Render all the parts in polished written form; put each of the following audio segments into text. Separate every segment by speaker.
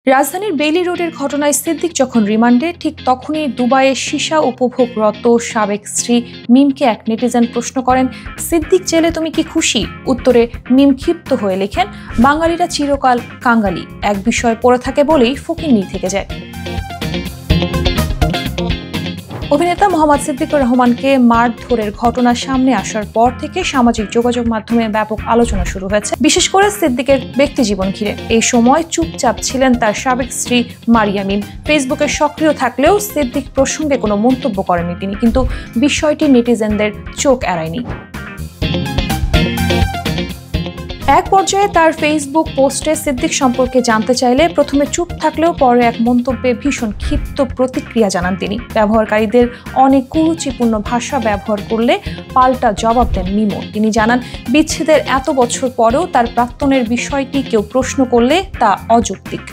Speaker 1: রাজধানীর বেইলি রোডের ঘটনায় সিদ্দিক যখন রিমান্ডে, ঠিক তখনই দুবাইয়ে সীসা উপভোগরত সাবেক স্ত্রী মিমকে এক নেটিজেন প্রশ্ন করেন, সিদ্দিক জেলে তুমি কি খুশি? উত্তরে মিম ক্ষিপ্ত হয়ে লেখেন, বাঙালিরা চিরকাল কাঙ্গালি, এক বিষয় পড়ে থাকে বলেই ফকিন্নি থেকে যায়। অভিনেতা মোহাম্মদ সিদ্দিকুর রহমানকে মারধরের ঘটনা সামনে আসার পর থেকে সামাজিক যোগাযোগ মাধ্যমে ব্যাপক আলোচনা শুরু হয়েছে, বিশেষ করে সিদ্দিকের ব্যক্তিজীবন ঘিরে। এই সময় চুপচাপ ছিলেন তার সাবেক স্ত্রী মারিয়া মিম। ফেসবুকে সক্রিয় থাকলেও সিদ্দিক প্রসঙ্গে কোনো মন্তব্য করেননি তিনি, কিন্তু বিষয়টি নেটিজেনদের চোখ এড়ায়নি। এক পর্যায়ে তার ফেসবুক পোস্টে সিদ্দিক সম্পর্কে জানতে চাইলে প্রথমে চুপ থাকলেও পরে এক মন্তব্যে ভীষণ ক্ষিপ্ত প্রতিক্রিয়া জানান তিনি। ব্যবহারকারীদের অনেক কুরুচিপূর্ণ ভাষা ব্যবহার করলে পাল্টা জবাব দেন মিমও। তিনি জানান, বিচ্ছেদের এত বছর পরেও তার প্রাক্তনের বিষয়টি কেউ প্রশ্ন করলে তা অযৌক্তিক।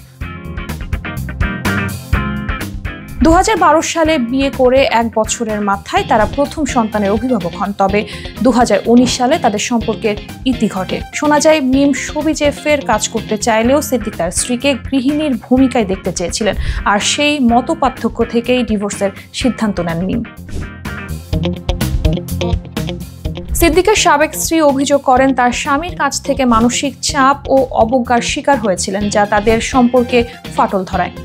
Speaker 1: 2012 সালে বিয়ে করে 1 বছরের মাথায় তারা প্রথম সন্তানের অভিভাবক হন। তবে 2019 সালে তাদের সম্পর্কের ইতি ঘটে। শোনা যায়, মিম শোবিজে ফের কাজ করতে চাইলেও সিদ্দিক তার স্ত্রীকে গৃহিণীর ভূমিকায় দেখতে চেয়েছিলেন, আর সেই মতপার্থক্য থেকেই ডিভোর্সের সিদ্ধান্ত নেন মিম। সিদ্দিকের সাবেক স্ত্রী অভিযোগ করেন, তার স্বামীর কাছ থেকে মানসিক চাপ ও অবজ্ঞার শিকার হয়েছিলেন, যা তাদের সম্পর্কে ফাটল ধরায়।